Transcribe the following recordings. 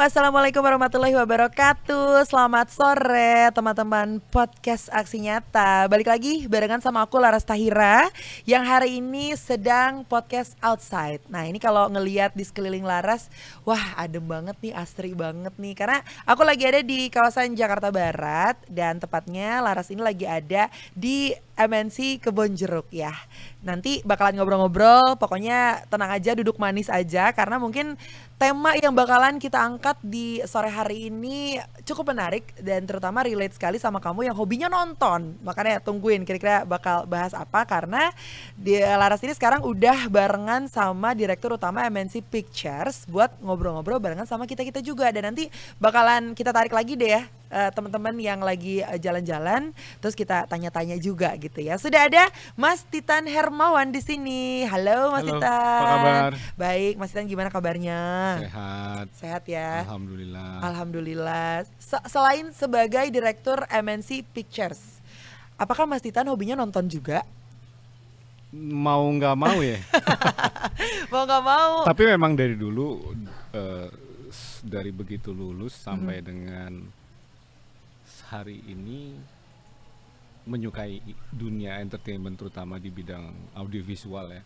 Assalamualaikum warahmatullahi wabarakatuh. Selamat sore teman-teman podcast Aksi Nyata. Balik lagi barengan sama aku Laras Tahira yang hari ini sedang podcast outside. Nah ini kalau ngelihat di sekeliling Laras, wah adem banget nih, asri banget nih. Karena aku lagi ada di kawasan Jakarta Barat dan tepatnya Laras ini lagi ada di MNC Kebon Jeruk ya. Nanti bakalan ngobrol-ngobrol, pokoknya tenang aja, duduk manis aja karena mungkin tema yang bakalan kita angkat di sore hari ini cukup menarik dan terutama relate sekali sama kamu yang hobinya nonton. Makanya tungguin kira-kira bakal bahas apa karena di Laras ini sekarang udah barengan sama Direktur Utama MNC Pictures buat ngobrol-ngobrol barengan sama kita-kita juga. Dan nanti bakalan kita tarik lagi deh ya teman-teman yang lagi jalan-jalan, terus kita tanya-tanya juga gitu ya. Sudah ada Mas Titan Hermawan di sini. Halo Mas Titan. Apa kabar? Baik, Mas Titan gimana kabarnya? Sehat. Sehat ya. Alhamdulillah. Alhamdulillah. Selain sebagai Direktur MNC Pictures, apakah Mas Titan hobinya nonton juga? Mau nggak mau ya. Mau nggak mau. Tapi memang dari dulu dari begitu lulus sampai dengan hari ini menyukai dunia entertainment terutama di bidang audiovisual ya.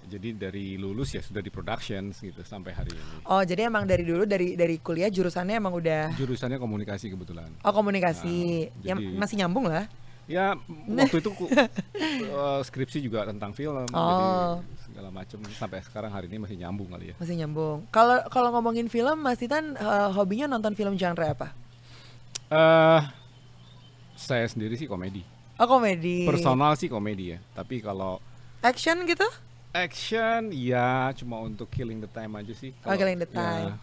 Jadi dari lulus ya sudah di production gitu sampai hari ini. Oh jadi emang dari dulu dari kuliah jurusannya emang udah. Jurusannya komunikasi kebetulan. Oh komunikasi, ya jadi, masih nyambung lah. Ya waktu itu skripsi juga tentang film, jadi segala macam sampai sekarang hari ini masih nyambung kali ya. Masih nyambung. Kalau ngomongin film, Mas Titan hobinya nonton film genre apa? Saya sendiri sih komedi. Oh komedi. Personal sih komedi ya. Tapi kalau action gitu? Action ya cuma untuk killing the time aja sih. Killing the time.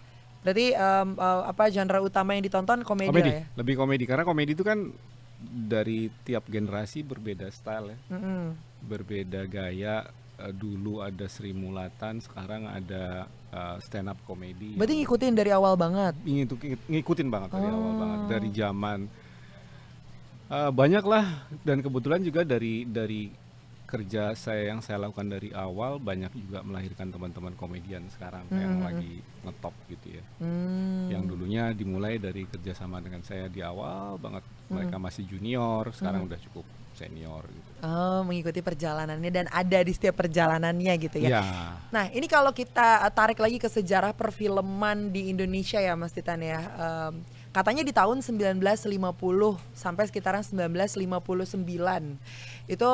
Berarti apa genre utama yang ditonton komedi lah ya? Lebih komedi karena komedi itu kan dari tiap generasi berbeda style ya. Berbeda gaya. Dulu ada Sri Mulatan, sekarang ada stand up komedi. Berarti ngikutin dari awal banget? Ngikutin banget dari awal banget. Dari zaman banyak lah, dan kebetulan juga dari kerja yang saya lakukan dari awal banyak juga melahirkan teman-teman komedian sekarang yang lagi ngetop gitu ya. Yang dulunya dimulai dari kerjasama dengan saya di awal banget, mereka masih junior, sekarang udah cukup senior gitu. Oh, mengikuti perjalanannya dan ada di setiap perjalanannya gitu ya. Ya. Nah, ini kalau kita tarik lagi ke sejarah perfilman di Indonesia ya Mas Titan ya. Katanya di tahun 1950 sampai sekitaran 1959 itu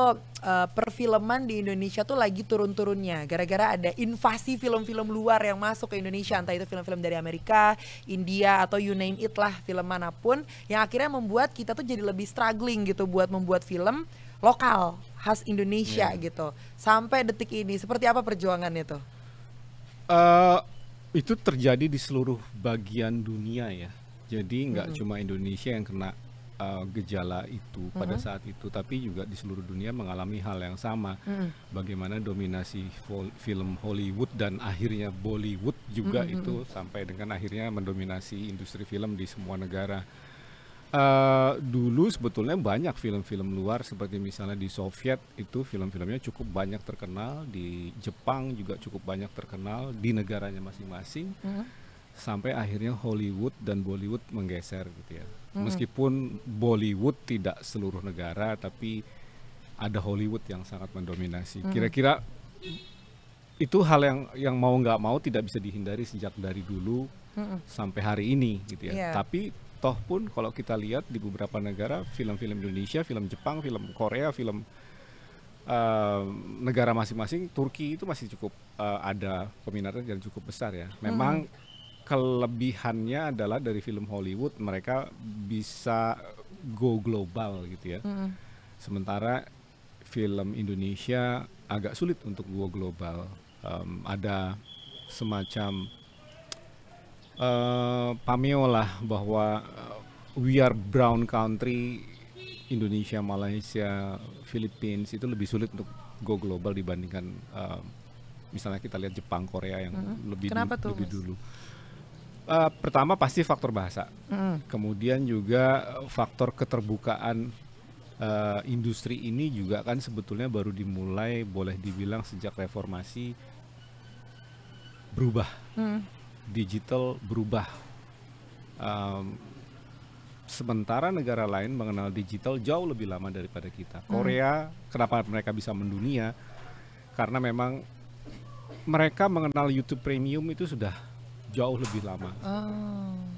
perfilman di Indonesia tuh lagi turun-turunnya gara-gara ada invasi film-film luar yang masuk ke Indonesia, entah itu film-film dari Amerika, India atau you name it lah, film manapun yang akhirnya membuat kita tuh jadi lebih struggling gitu buat membuat film lokal khas Indonesia gitu. Sampai detik ini seperti apa perjuangannya tuh? Itu terjadi di seluruh bagian dunia ya. Jadi nggak cuma Indonesia yang kena gejala itu pada saat itu, tapi juga di seluruh dunia mengalami hal yang sama. Bagaimana dominasi film Hollywood dan akhirnya Bollywood juga itu sampai dengan akhirnya mendominasi industri film di semua negara. Dulu sebetulnya banyak film-film luar seperti misalnya di Soviet itu film-filmnya cukup banyak terkenal, di Jepang juga cukup banyak terkenal di negaranya masing-masing. Sampai akhirnya Hollywood dan Bollywood menggeser gitu ya. Meskipun Bollywood tidak seluruh negara, tapi ada Hollywood yang sangat mendominasi. Kira-kira itu hal yang mau nggak mau tidak bisa dihindari sejak dari dulu sampai hari ini gitu ya. Tapi toh pun kalau kita lihat di beberapa negara, film-film Indonesia, film Jepang, film Korea, film negara masing-masing, Turki itu masih cukup ada peminatnya dan cukup besar ya. Memang kelebihannya adalah dari film Hollywood mereka bisa go global gitu ya. Sementara film Indonesia agak sulit untuk go global. Ada semacam pameo lah bahwa we are brown country, Indonesia, Malaysia, Philippines itu lebih sulit untuk go global dibandingkan misalnya kita lihat Jepang, Korea yang lebih dulu. Pertama pasti faktor bahasa, kemudian juga faktor keterbukaan industri ini juga kan sebetulnya baru dimulai boleh dibilang sejak reformasi berubah. digital berubah. Sementara negara lain mengenal digital jauh lebih lama daripada kita. Korea, kenapa mereka bisa mendunia? Karena memang mereka mengenal YouTube Premium itu sudah jauh lebih lama.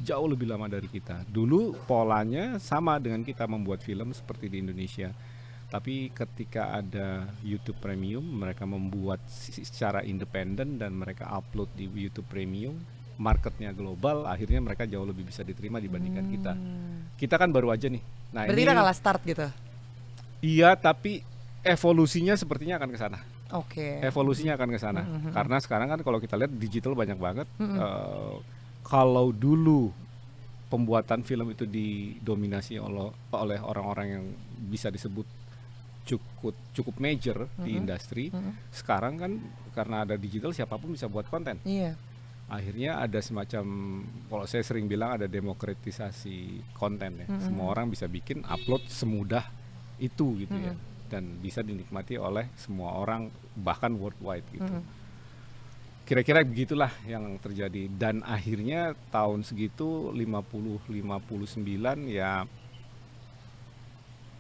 Jauh lebih lama dari kita. Dulu polanya sama dengan kita membuat film seperti di Indonesia. Tapi ketika ada YouTube Premium, mereka membuat secara independen dan mereka upload di YouTube Premium. Marketnya global, akhirnya mereka jauh lebih bisa diterima dibandingkan kita. Kita kan baru aja nih. Nah, berarti kita kalah start gitu? Iya, tapi evolusinya sepertinya akan ke sana. Oke. Evolusinya akan ke sana. Karena sekarang kan kalau kita lihat digital banyak banget. Kalau dulu pembuatan film itu didominasi oleh orang-orang yang bisa disebut cukup major di industri. Sekarang kan karena ada digital, siapapun bisa buat konten. Iya. Akhirnya ada semacam, kalau saya sering bilang ada demokratisasi konten ya. Semua orang bisa bikin, upload semudah itu gitu ya. Dan bisa dinikmati oleh semua orang, bahkan worldwide gitu. Kira-kira begitulah yang terjadi. Dan akhirnya tahun segitu 50-59 ya,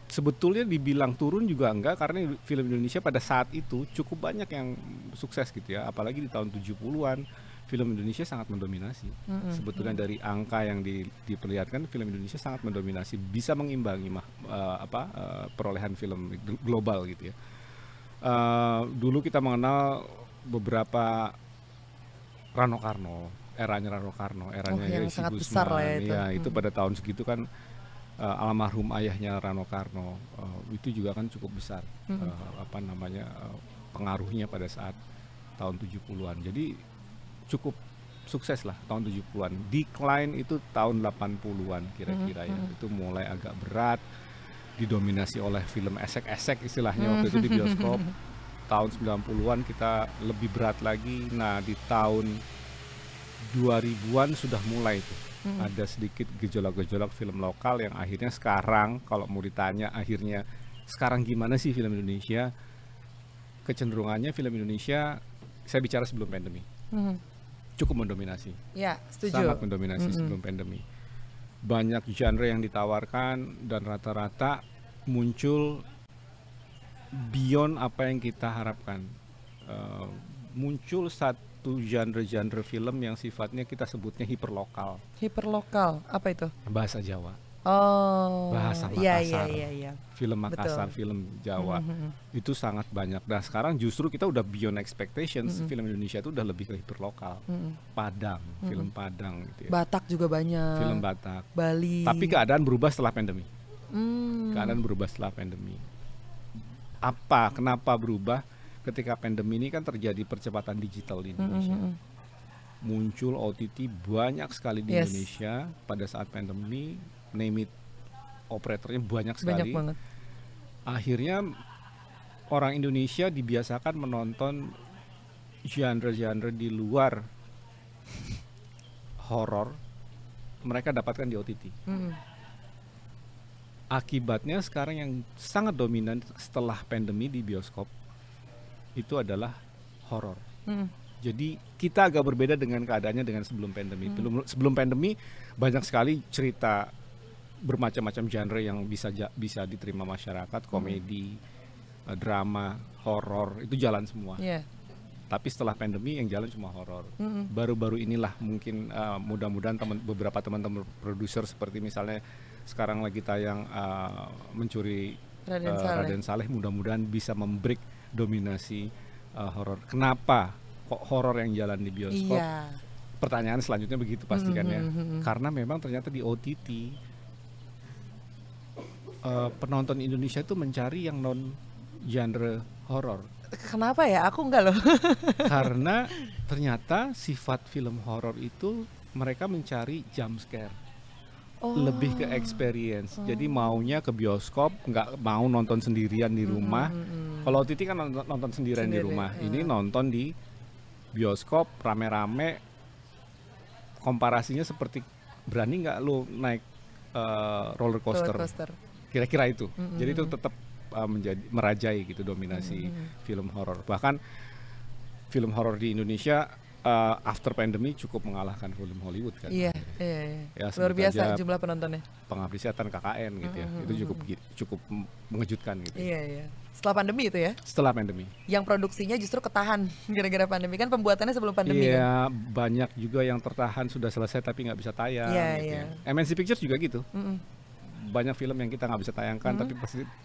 sebetulnya dibilang turun juga enggak, karena film Indonesia pada saat itu cukup banyak yang sukses gitu ya. Apalagi di tahun 70-an film Indonesia sangat mendominasi. Sebetulnya dari angka yang diperlihatkan, film Indonesia sangat mendominasi, bisa mengimbangi perolehan film global gitu ya. Dulu kita mengenal beberapa Rano Karno, eranya Yesi Gusman. Ya, itu pada tahun segitu kan almarhum ayahnya Rano Karno, itu juga kan cukup besar pengaruhnya pada saat tahun 70-an. Jadi cukup sukses lah tahun 70-an. Decline itu tahun 80-an kira-kira ya. Itu mulai agak berat, didominasi oleh film esek-esek istilahnya waktu itu di bioskop. Tahun 90-an kita lebih berat lagi. Nah, di tahun 2000-an sudah mulai tuh. Ada sedikit gejolak-gejolak film lokal yang akhirnya sekarang, kalau mau ditanya akhirnya sekarang gimana sih film Indonesia? Kecenderungannya film Indonesia, saya bicara sebelum pandemi, cukup mendominasi. Ya, setuju. Sangat mendominasi sebelum pandemi. Banyak genre yang ditawarkan dan rata-rata muncul beyond apa yang kita harapkan. Muncul satu genre film yang sifatnya kita sebutnya hiperlokal. Hiperlokal, apa itu? Bahasa Jawa. Oh, Bahasa Makassar. Iya. Film Makassar, Betul. film Jawa. Itu sangat banyak. Nah, sekarang justru kita udah beyond expectations. Film Indonesia itu udah lebih ke hiperlokal. Padang, film Padang gitu ya. Batak juga banyak. Film Batak. Bali. Tapi keadaan berubah setelah pandemi. Keadaan berubah setelah pandemi. Kenapa berubah? Ketika pandemi ini kan terjadi percepatan digital di Indonesia. Muncul OTT banyak sekali di Indonesia pada saat pandemi. Name it, operatornya banyak sekali. Banyak banget. Akhirnya orang Indonesia dibiasakan menonton genre-genre di luar horor, mereka dapatkan di OTT. Akibatnya sekarang yang sangat dominan setelah pandemi di bioskop itu adalah horor. Jadi kita agak berbeda dengan keadaannya dengan sebelum pandemi. Sebelum pandemi banyak sekali cerita bermacam-macam genre yang bisa diterima masyarakat, komedi, drama, horor, itu jalan semua. Tapi setelah pandemi yang jalan cuma horor. Baru-baru inilah mungkin mudah-mudahan beberapa teman-teman produser seperti misalnya sekarang lagi tayang Mencuri Raden Saleh, mudah-mudahan bisa membreak dominasi horor. Kenapa kok horor yang jalan di bioskop? Pertanyaan selanjutnya begitu pastikan ya. Karena memang ternyata di OTT penonton Indonesia itu mencari yang non genre horor. Kenapa ya? Aku enggak loh. Karena ternyata sifat film horor itu mereka mencari jump scare. Lebih ke experience. Jadi maunya ke bioskop, nggak mau nonton sendirian di rumah. Kalau OTT kan nonton sendirian di rumah. Ini nonton di bioskop rame-rame. Komparasinya seperti berani nggak lo naik roller coaster. Kira-kira itu. Jadi itu tetap merajai gitu dominasi film horor. Bahkan film horor di Indonesia after pandemi cukup mengalahkan film Hollywood kan. Iya. Ya, Luar sebut biasa aja jumlah penontonnya. Penghabisatan KKN gitu ya. Itu cukup mengejutkan gitu. Iya. Setelah pandemi itu ya? Setelah pandemi. Yang produksinya justru ketahan gara-gara pandemi, kan pembuatannya sebelum pandemi kan? Iya, banyak juga yang tertahan sudah selesai tapi nggak bisa tayang. Gitu ya. MNC Pictures juga gitu. Banyak film yang kita nggak bisa tayangkan, tapi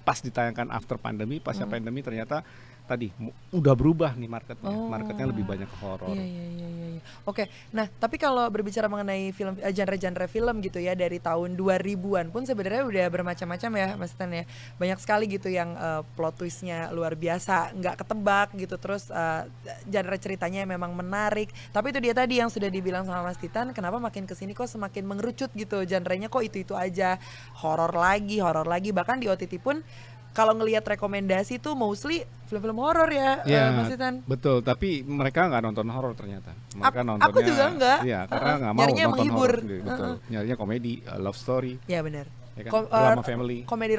pas ditayangkan after pandemi, pasca pandemi ternyata tadi udah berubah nih marketnya. Marketnya lebih banyak ke horor. Iya. Oke, nah tapi kalau berbicara mengenai film, genre-genre film gitu ya, dari tahun 2000-an pun sebenarnya udah bermacam-macam ya Mas Tan ya. Banyak sekali gitu yang plot twistnya luar biasa, nggak ketebak gitu, terus genre ceritanya memang menarik. Tapi itu dia tadi yang sudah dibilang sama Mas Titan, kenapa makin kesini kok semakin mengerucut gitu, genrenya kok itu aja, horor lagi, bahkan di OTT pun kalau ngelihat rekomendasi tuh mostly film-film horor ya, Mas Titan. Betul, tapi mereka nggak nonton horor ternyata. Mereka nontonnya, aku juga enggak. Iya, karena nggak mau nyarinya nonton menghibur. horor. Betul, nyarinya komedi, love story. Iya benar. Ya kan? Drama family. Komedi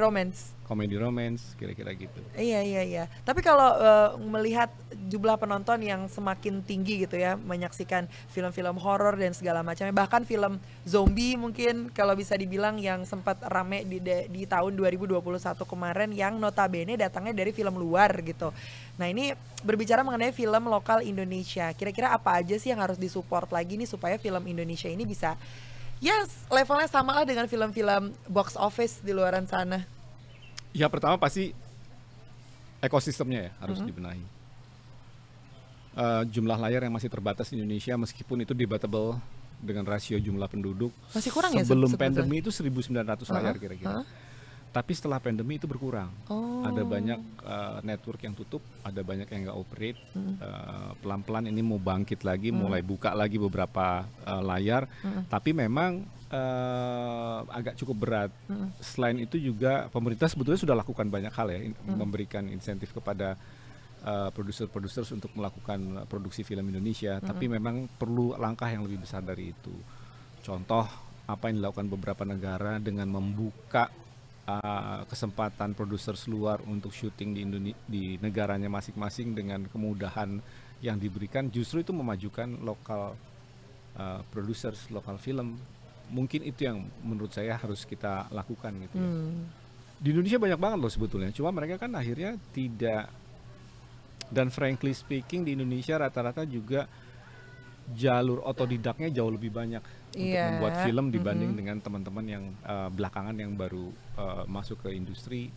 romance. Kira-kira gitu. Iya. Tapi kalau melihat jumlah penonton yang semakin tinggi gitu ya, menyaksikan film-film horor dan segala macamnya, bahkan film zombie mungkin kalau bisa dibilang yang sempat rame di tahun 2021 kemarin, yang notabene datangnya dari film luar gitu. Nah ini berbicara mengenai film lokal Indonesia, kira-kira apa aja sih yang harus disupport lagi nih supaya film Indonesia ini bisa levelnya sama lah dengan film-film box office di luaran sana? Ya pertama pasti ekosistemnya ya harus dibenahi. Jumlah layar yang masih terbatas di Indonesia, meskipun itu debatable dengan rasio jumlah penduduk. Masih kurang sebelum ya? Sebelum pandemi itu 1.900 layar kira-kira. Tapi setelah pandemi itu berkurang. Ada banyak network yang tutup, ada banyak yang nggak operate. Pelan-pelan ini mau bangkit lagi, mulai buka lagi beberapa layar. Tapi memang agak cukup berat. Selain itu juga pemerintah sebetulnya sudah lakukan banyak hal ya, memberikan insentif kepada produser-produser untuk melakukan produksi film Indonesia. Tapi memang perlu langkah yang lebih besar dari itu. Contoh apa yang dilakukan beberapa negara dengan membuka kesempatan produser luar untuk syuting di negaranya masing-masing dengan kemudahan yang diberikan, justru itu memajukan lokal producers, lokal film. Mungkin itu yang menurut saya harus kita lakukan gitu ya. Di Indonesia banyak banget loh sebetulnya, cuma mereka kan akhirnya tidak, dan frankly speaking di Indonesia rata-rata juga jalur otodidaknya jauh lebih banyak untuk membuat film dibanding dengan teman-teman yang belakangan yang baru masuk ke industri,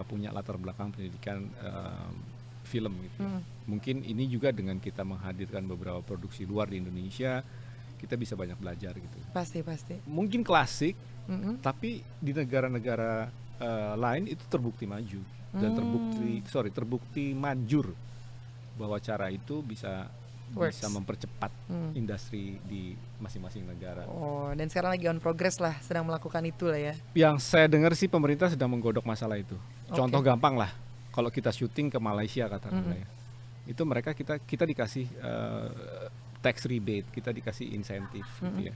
punya latar belakang pendidikan film gitu. Mungkin ini juga dengan kita menghadirkan beberapa produksi luar di Indonesia, kita bisa banyak belajar gitu. Pasti. Mungkin klasik, tapi di negara-negara lain itu terbukti maju dan terbukti manjur bahwa cara itu bisa mempercepat industri di masing-masing negara. Dan sekarang lagi on progress lah, sedang melakukan itu lah ya. Yang saya dengar sih pemerintah sedang menggodok masalah itu. Contoh gampang lah, kalau kita syuting ke Malaysia katakanlah ya, itu mereka kita dikasih tax rebate, kita dikasih insentif gitu ya.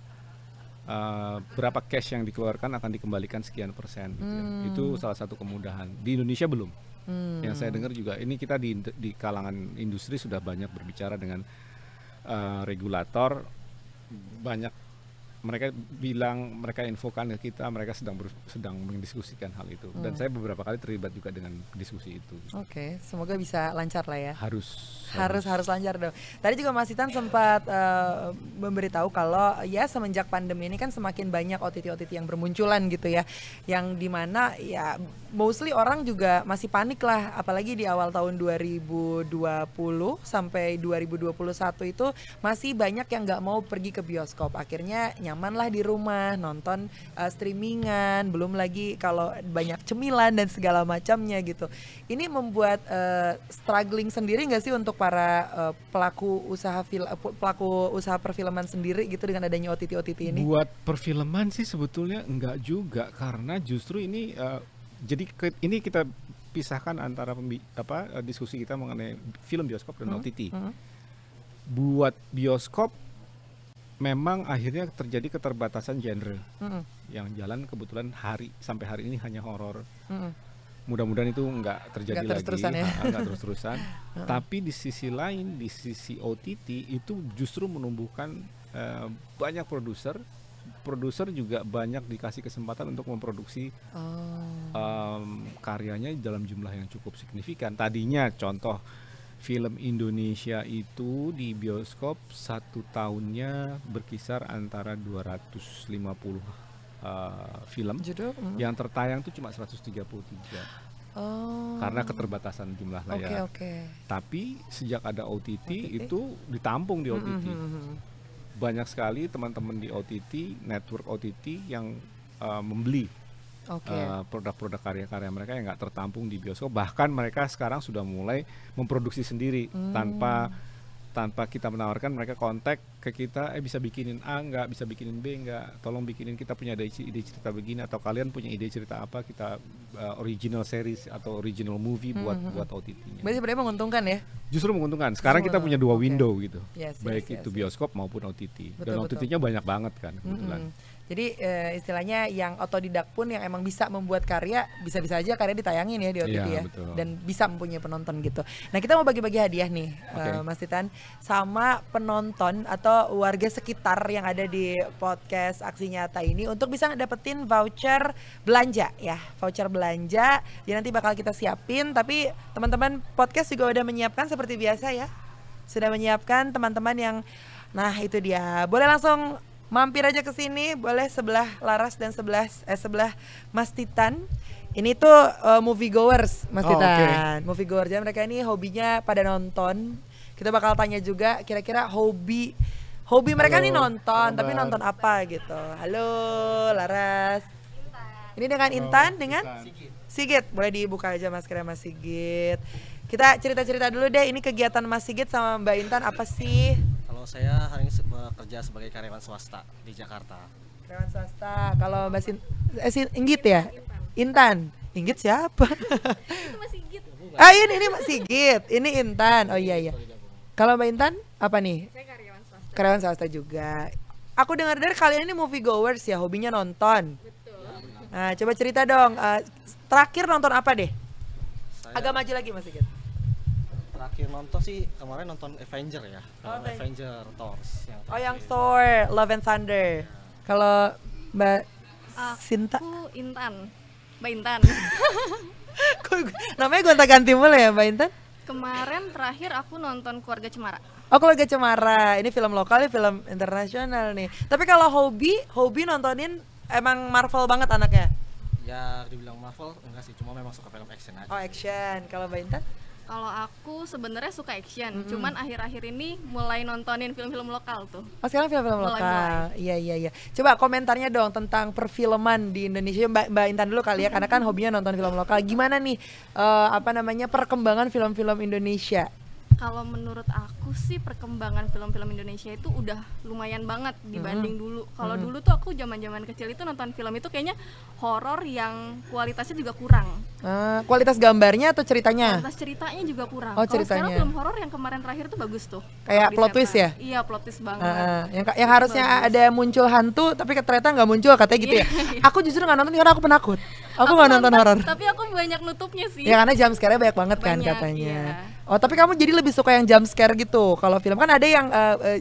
Berapa cash yang dikeluarkan akan dikembalikan sekian persen gitu ya. Itu salah satu kemudahan. Di Indonesia belum. Yang saya dengar juga ini kita di kalangan industri sudah banyak berbicara dengan regulator, banyak mereka bilang, mereka infokan ke kita, mereka sedang mendiskusikan hal itu, dan saya beberapa kali terlibat juga dengan diskusi itu. Semoga bisa lancar lah ya. Harus lancar dong. Tadi juga Mas Titan sempat memberitahu kalau ya semenjak pandemi ini kan semakin banyak OTT yang bermunculan gitu ya, yang dimana ya mostly orang juga masih panik lah, apalagi di awal tahun 2020 sampai 2021 itu masih banyak yang nggak mau pergi ke bioskop, akhirnya nyaman lah di rumah nonton streamingan, belum lagi kalau banyak cemilan dan segala macamnya gitu. Ini membuat struggling sendiri nggak sih untuk para pelaku usaha perfilman sendiri gitu dengan adanya OTT ini? Buat perfilman sih sebetulnya enggak juga, karena justru ini jadi ini kita pisahkan antara diskusi kita mengenai film bioskop dan OTT. Buat bioskop memang akhirnya terjadi keterbatasan genre. Yang jalan kebetulan sampai hari ini hanya horor. mudah-mudahan itu nggak terjadi Nggak terus-terusan ya. nggak terus-terusan. Tapi di sisi lain, di sisi OTT itu justru menumbuhkan banyak produser juga banyak dikasih kesempatan untuk memproduksi karyanya dalam jumlah yang cukup signifikan. Tadinya contoh film Indonesia itu di bioskop satu tahunnya berkisar antara 250 film. Judul? Yang tertayang itu cuma 133 karena keterbatasan jumlah layar. Tapi sejak ada OTT itu ditampung di OTT. Banyak sekali teman-teman di OTT, network OTT yang membeli produk-produk karya-karya mereka yang nggak tertampung di bioskop. Bahkan mereka sekarang sudah mulai memproduksi sendiri tanpa kita menawarkan. Mereka kontak ke kita, bisa bikinin A nggak, bisa bikinin B nggak, tolong bikinin, kita punya ide cerita begini, atau kalian punya ide cerita apa, kita original series atau original movie buat OTT-nya. Berarti sebenarnya menguntungkan ya? Justru menguntungkan. Sekarang kita punya dua window gitu, baik itu yes. bioskop maupun OTT. Dan Betul. OTT-nya banyak banget kan kebetulan. Jadi istilahnya yang otodidak pun yang emang bisa membuat karya, bisa-bisa aja karya ditayangin ya di OTT ya, betul. dan bisa mempunyai penonton gitu. Nah, kita mau bagi-bagi hadiah nih, Mas Titan, sama penonton atau warga sekitar yang ada di podcast Aksi Nyata ini untuk bisa dapetin voucher belanja ya, voucher belanja. Jadi nanti bakal kita siapin, tapi teman-teman podcast juga udah menyiapkan seperti biasa ya, sudah menyiapkan teman-teman yang, nah itu dia, boleh langsung mampir aja ke sini, boleh sebelah Laras dan sebelah Mas Titan. Ini tuh movie goers, Mas Titan. Movie goers, jadi mereka ini hobinya pada nonton. Kita bakal tanya juga kira-kira hobi mereka nih nonton, tapi nonton apa gitu. Halo Laras. Ini dengan Intan, dengan Sigit. Boleh dibuka aja maskernya Mas Sigit. Kita cerita-cerita dulu deh, ini kegiatan Mas Sigit sama Mbak Intan apa sih? Kalau saya hari ini bekerja sebagai karyawan swasta di Jakarta. Karyawan swasta. Kalau Mbak Inggit ya? Intan. Inggit siapa? Itu Mas Sigit. Ini Mas Sigit. Ini Intan. Oh iya. Kalau Mbak Intan apa nih? Saya karyawan swasta. Karyawan swasta juga. Aku dengar-dengar kalian ini movie goers ya, hobinya nonton. Betul. Nah, coba cerita dong. Terakhir nonton apa deh? Saya Agak maju lagi Mas Sigit. terakhir nonton sih kemarin nonton Avenger ya, Avenger Thor. Yang Thor, Love and Thunder. Kalau Mbak Sinta? Aku Intan. Mbak Intan. Namanya gonta-ganti mulu ya Mbak Intan? Kemarin terakhir aku nonton Keluarga Cemara. Oh, Keluarga Cemara. Ini film lokal, ini film internasional nih. Tapi kalau hobi nontonin emang Marvel banget anaknya? Ya dibilang Marvel enggak sih, cuma memang suka film action aja. Oh, action. Kalau Mbak Intan? Kalau aku sebenarnya suka action, cuman akhir-akhir ini mulai nontonin film-film lokal tuh. Oh, sekarang film-film lokal. Iya. Coba komentarnya dong tentang perfilman di Indonesia. Mbak Intan dulu kali ya, karena kan hobinya nonton film lokal. Gimana nih perkembangan film-film Indonesia? Kalau menurut aku sih perkembangan film-film Indonesia itu udah lumayan banget dibanding dulu. Kalau dulu tuh aku zaman-zaman kecil itu nonton film itu kayaknya horor yang kualitasnya juga kurang. Kualitas gambarnya atau ceritanya? Kualitas ceritanya juga kurang. Oh, Kalau ceritanya. sekarang film horor yang kemarin terakhir tuh bagus tuh. Kayak Kalau plot di twist setan. ya? Iya, plot twist banget. Yang harusnya ada muncul hantu tapi ternyata nggak muncul, katanya gitu ya. Aku justru nggak nonton karena aku penakut. Aku nggak nonton horor. Tapi aku banyak nutupnya sih. Ya karena jump scare-nya banyak banget kan Banyak, katanya. iya. Oh, tapi kamu jadi lebih suka yang jump scare gitu. Kalau film kan ada yang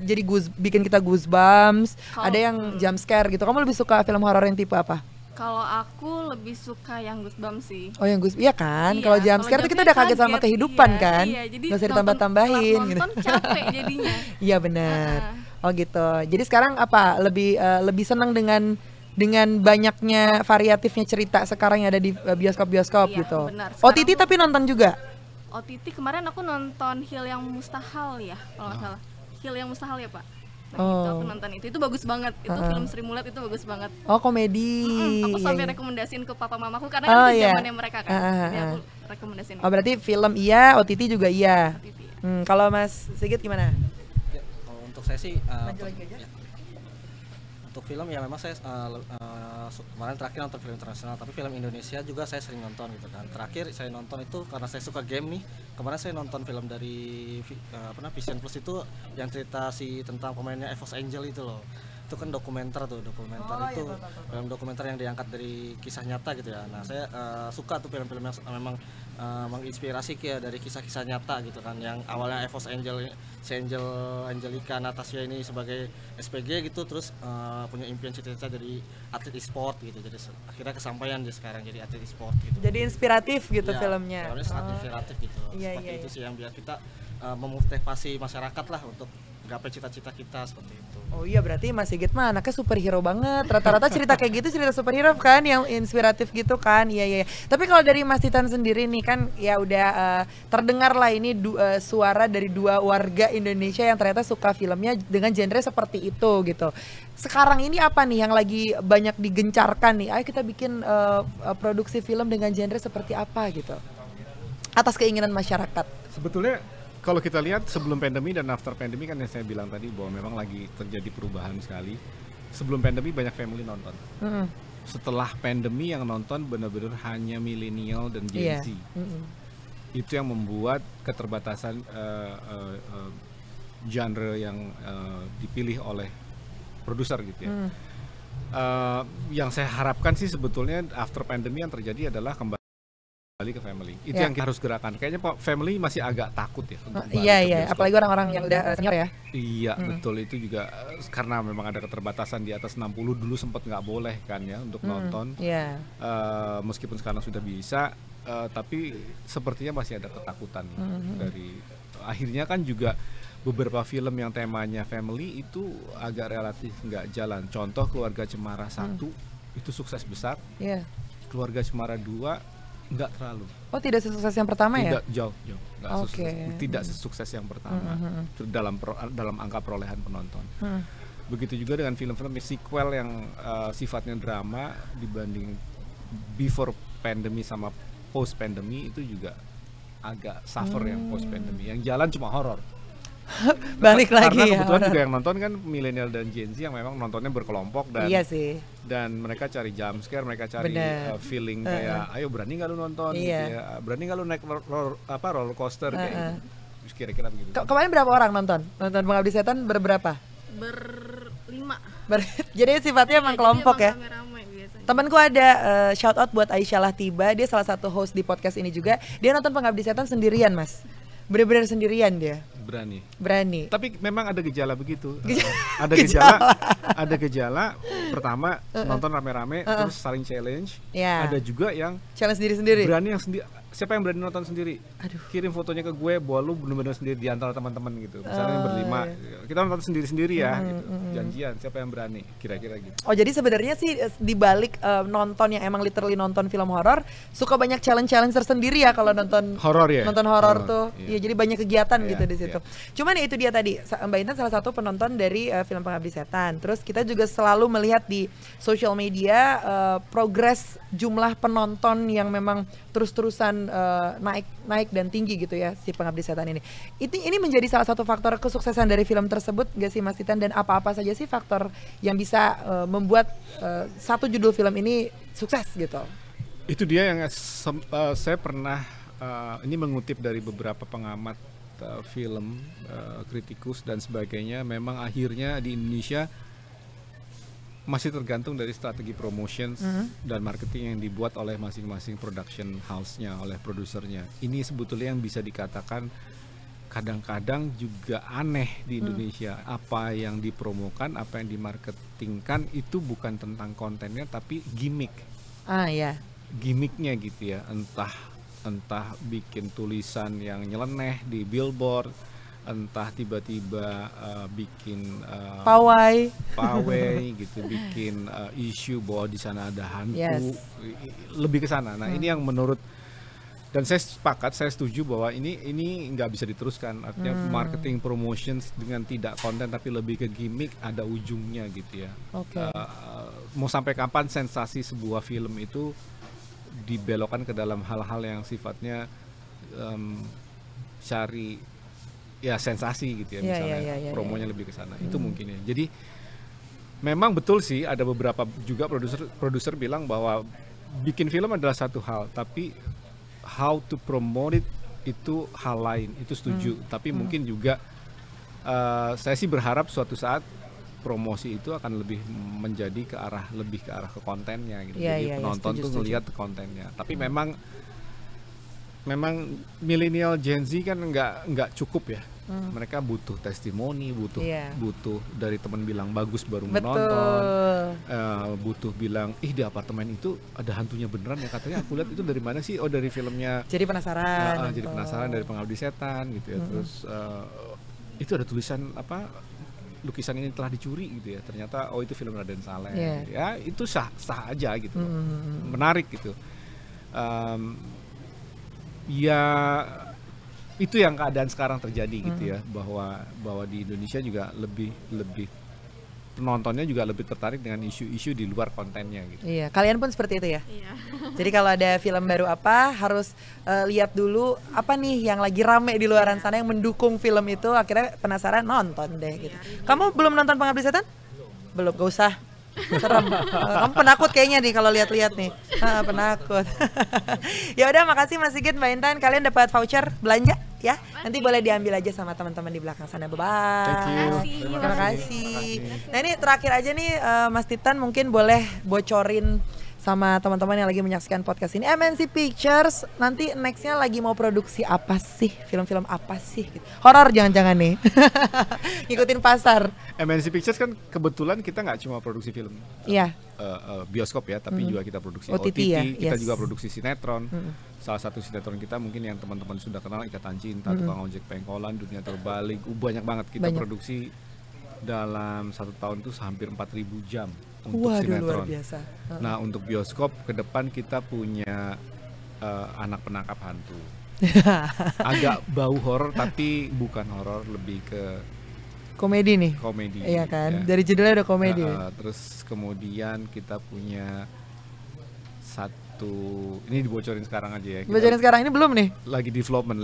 jadi bikin kita goosebumps, ada yang jump scare gitu. Kamu lebih suka film horor yang tipe apa? Kalau aku lebih suka yang Goosebumps sih. Oh, yang iya kan? Iya, kalau jump scare tuh kita udah kaget sama kehidupan iya, kan? Iya, jadi nggak usah ditambah-tambahin gitu. Nonton capek jadinya. Iya benar. Oh gitu. Jadi sekarang apa? Lebih senang dengan banyaknya variatifnya cerita sekarang yang ada di bioskop-bioskop Iya, gitu. benar. OTT Sekarang tapi nonton juga? OTT kemarin aku nonton Hill yang Mustahil ya, kalau nggak salah. Hill yang Mustahil ya, Pak. Nah, itu aku nonton itu bagus banget. Itu film Sri Mulat itu bagus banget. Oh, komedi. Aku sampai Iya. rekomendasiin ke papa mamaku karena kan itu iya. zamannya mereka kan. Jadi aku rekomendasiin. Oh, berarti film iya, OTT juga iya. OTT. Kalau Mas Sigit gimana? Ya, kalau untuk saya sih Maju lagi aja. untuk film ya memang saya kemarin terakhir nonton film internasional, tapi film Indonesia juga saya sering nonton gitu kan. Terakhir saya nonton itu karena saya suka game nih. Kemarin saya nonton film dari Vision Plus itu yang cerita tentang pemainnya Evos Angel itu loh. itu kan dokumenter itu film dokumenter yang diangkat dari kisah nyata gitu ya. Nah saya suka tuh film-film yang memang menginspirasi dari kisah-kisah nyata gitu kan, yang awalnya Evos Angelica Natasha ini sebagai SPG gitu, terus punya impian cita-cita jadi atlet e-sport gitu, jadi akhirnya kesampaian dia sekarang jadi atlet e-sport gitu. Jadi inspiratif gitu Ya, filmnya. filmnya sangat inspiratif gitu. Seperti itu sih yang biar kita memotivasi masyarakat lah untuk gapai cita-cita kita seperti itu. Oh iya, berarti Mas Sigit mah anaknya superhero banget. Rata-rata cerita kayak gitu cerita superhero kan, yang inspiratif gitu kan. Iya. Tapi kalau dari Mas Titan sendiri nih kan ya udah terdengar lah ini suara dari dua warga Indonesia yang ternyata suka filmnya dengan genre seperti itu gitu. Sekarang ini apa nih yang lagi banyak digencarkan nih? Ayo kita bikin produksi film dengan genre seperti apa gitu. Atas keinginan masyarakat. Sebetulnya kalau kita lihat sebelum pandemi dan after pandemi kan yang saya bilang tadi bahwa memang lagi terjadi perubahan sekali. Sebelum pandemi banyak family nonton. Setelah pandemi yang nonton benar-benar hanya milenial dan Gen Z. Itu yang membuat keterbatasan genre yang dipilih oleh produser gitu ya. Yang saya harapkan sih sebetulnya after pandemi yang terjadi adalah kembali ke family. Itu yang kita harus gerakan. Kayaknya Pak family masih agak takut ya untuk balik ke bioskop. Apalagi orang-orang yang udah senior ya. Iya, betul, itu juga karena memang ada keterbatasan di atas 60 dulu sempat nggak boleh kan ya untuk nonton. Meskipun sekarang sudah bisa, tapi sepertinya masih ada ketakutan dari akhirnya kan juga beberapa film yang temanya family itu agak relatif nggak jalan. Contoh Keluarga Cemara 1 itu sukses besar. Keluarga Cemara 2 nggak terlalu. Oh, tidak sesukses yang pertama ya? Tidak, jauh. Tidak sesukses yang pertama dalam angka perolehan penonton. Begitu juga dengan film-film sequel yang sifatnya drama dibanding before pandemi sama post pandemi itu juga agak suffer yang post pandemi. Yang jalan cuma horor. Balik lagi karena ya. kebetulan juga yang nonton kan milenial dan Gen Z yang memang nontonnya berkelompok dan iya sih. Dan mereka cari jump scare, mereka cari feeling kayak ayo berani nggak lu nonton gitu ya. Berani nggak lu naik roller coaster kayak gitu. Kira-kira begitu. Kemarin berapa orang nonton Pengabdi Setan berberapa? Berlima. Jadi sifatnya emang kelompok ya. Temanku ada shout out buat Aisyah Lahtiba, dia salah satu host di podcast ini juga. Dia nonton Pengabdi Setan sendirian, Mas. Bener-bener sendirian dia. Berani. Tapi memang ada gejala begitu. Gejala. Ada gejala. Pertama nonton rame-rame terus saling challenge. Ada juga yang challenge sendiri-sendiri. Berani yang sendiri. Siapa yang berani nonton sendiri? Aduh. Kirim fotonya ke gue bahwa lu bener-bener sendiri di antara teman-teman gitu. Misalnya berlima, kita nonton sendiri-sendiri ya. Gitu. Janjian siapa yang berani? Kira-kira gitu. Oh, jadi sebenarnya sih di balik nonton yang emang literally nonton film horor, suka banyak challenge tersendiri ya kalau nonton horor ya. Nonton horor tuh. Iya, jadi banyak kegiatan gitu di situ. Cuman ya itu dia tadi, Mbak Intan salah satu penonton dari film Pengabdi Setan. Terus kita juga selalu melihat di social media progres jumlah penonton yang memang terus-terusan naik dan tinggi gitu ya si Pengabdi Setan ini. Ini menjadi salah satu faktor kesuksesan dari film tersebut gak sih Mas Titan, dan apa-apa saja sih faktor yang bisa membuat satu judul film ini sukses gitu? Itu dia yang saya pernah ini mengutip dari beberapa pengamat film, kritikus dan sebagainya. Memang akhirnya di Indonesia masih tergantung dari strategi promotions dan marketing yang dibuat oleh masing-masing production house-nya, oleh produsernya. Ini sebetulnya yang bisa dikatakan kadang-kadang juga aneh di Indonesia. Apa yang dipromokan, apa yang dimarketingkan itu bukan tentang kontennya tapi gimmick. Gimmicknya gitu ya, entah bikin tulisan yang nyeleneh di billboard, entah tiba-tiba bikin pawai gitu, bikin isu bahwa di sana ada hantu, lebih ke sana. Nah ini yang menurut, dan saya sepakat, saya setuju bahwa ini nggak bisa diteruskan. Artinya marketing promotions dengan tidak konten tapi lebih ke gimmick, ada ujungnya gitu ya. Mau sampai kapan sensasi sebuah film itu dibelokkan ke dalam hal-hal yang sifatnya cari ya sensasi gitu ya, misalnya promonya lebih ke sana. Itu mungkin ya. Jadi memang betul sih ada beberapa juga produser bilang bahwa bikin film adalah satu hal, tapi how to promote it itu hal lain. Itu setuju. Tapi mungkin juga saya sih berharap suatu saat promosi itu akan lebih menjadi ke arah ke kontennya gitu. Iya, Jadi iya, penonton setuju, tuh setuju. ngelihat kontennya. Tapi memang milenial Gen Z kan nggak cukup ya. Mereka butuh testimoni, Iya. butuh dari teman bilang bagus baru Betul. menonton, butuh bilang ih di apartemen itu ada hantunya beneran ya, katanya aku lihat itu dari mana sih, oh dari filmnya. Jadi penasaran. Jadi penasaran dari Pengabdi Setan gitu ya. Terus itu ada tulisan apa, lukisan ini telah dicuri gitu ya, ternyata oh itu film Raden Saleh. Iya. Ya itu sah aja gitu, menarik gitu. Ya itu yang keadaan sekarang terjadi gitu ya, bahwa di Indonesia juga lebih penontonnya juga lebih tertarik dengan isu-isu di luar kontennya gitu. Iya, kalian pun seperti itu ya. Iya. Jadi kalau ada film baru apa harus lihat dulu apa nih yang lagi rame di luaran sana yang mendukung film itu, akhirnya penasaran nonton deh gitu. Kamu belum nonton Pengabdi Setan? Belum, gak usah. Serem. Kamu penakut kayaknya nih kalau lihat-lihat nih. Penakut. Ya udah, makasih Mas Sigit, Mbak Intan, kalian dapat voucher belanja ya. Nanti boleh diambil aja sama teman-teman di belakang sana. Bye bye. Thank you. Terima kasih. Nah ini terakhir aja nih Mas Titan, mungkin boleh bocorin sama teman-teman yang lagi menyaksikan podcast ini, MNC Pictures nanti nextnya lagi mau produksi apa sih, film-film apa sih gitu. Horor jangan-jangan nih. Ngikutin pasar. MNC Pictures kan kebetulan kita nggak cuma produksi film Iya. bioskop ya, tapi juga kita produksi OTT OTT, ya, kita yes. juga produksi sinetron. Salah satu sinetron kita mungkin yang teman-teman sudah kenal, Ikatan Cinta, Tukang Ojek Pengkolan, Dunia Terbalik, banyak banget kita produksi dalam 1 tahun tuh hampir 4.000 jam untuk sinetron. Luar biasa. Nah untuk bioskop ke depan kita punya Anak Penangkap Hantu. Agak bau horor tapi bukan horor, lebih ke Komedi nih. komedi. Iya kan, ya. dari judulnya udah komedi. Terus kemudian kita punya ini dibocorin sekarang aja ya. Kita Bocorin sekarang ini belum nih? lagi development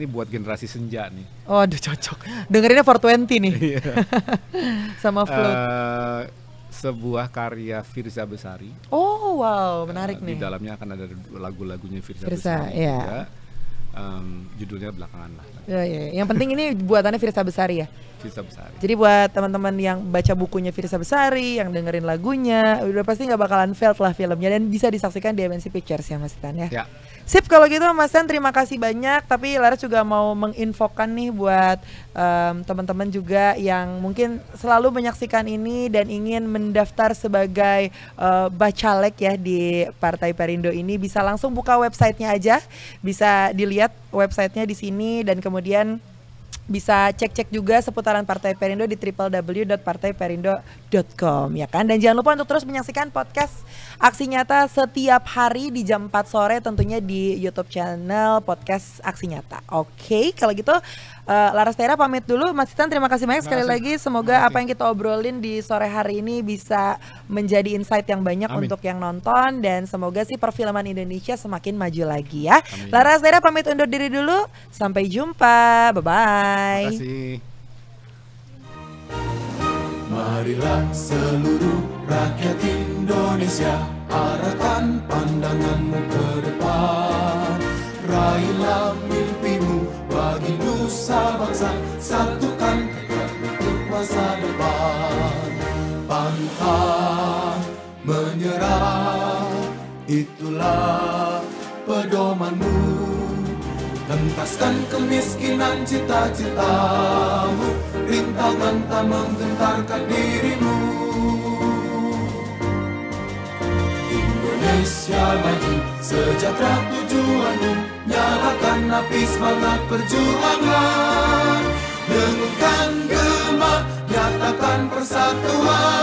buat generasi senja nih. Oh aduh cocok. Dengerinnya 420 nih. Sama Float. Sebuah karya Firza Besari. Oh wow, menarik nih. Di dalamnya akan ada lagu-lagunya Firza Firza, Besari iya. juga. Judulnya belakangan lah. Yang penting ini buatannya Firza Besari ya. Firza Besari. Jadi buat teman-teman yang baca bukunya Firza Besari, yang dengerin lagunya, udah pasti nggak bakalan fail lah filmnya, dan bisa disaksikan di MNC Pictures ya Mas Tan ya. Ya. Sip kalau gitu Mas Tan, terima kasih banyak. Tapi Laras juga mau menginfokan nih buat teman-teman juga yang mungkin selalu menyaksikan ini dan ingin mendaftar sebagai bacalek ya di Partai Perindo ini, bisa langsung buka websitenya aja, bisa dilihat websitenya di sini, dan kemudian bisa cek-cek juga seputaran Partai Perindo di www.partaiperindo.com ya kan. Dan jangan lupa untuk terus menyaksikan podcast Aksi Nyata setiap hari di jam 4 sore tentunya di YouTube channel podcast Aksi Nyata. Oke, kalau gitu Laras Tahira pamit dulu. Mas Titan terima kasih banyak sekali lagi. Semoga apa yang kita obrolin di sore hari ini bisa menjadi insight yang banyak untuk yang nonton, dan semoga sih perfilman Indonesia semakin maju lagi ya. Amin. Laras Tahira pamit undur diri dulu. Sampai jumpa. Bye-bye. Terima kasih. Marilah seluruh rakyat Indonesia, arahkan pandanganmu ke depan. Raihlah mimpimu bagi nusa bangsa, satukan tekad untuk masa depan. Pantang menyerah, itulah pedomanmu. Hentaskan kemiskinan cita-citamu, rintangan tak menggentarkan dirimu. Indonesia maju, sejahtera tujuanmu, nyalakan api semangat perjuangan. Dengungkan gema, nyatakan persatuan.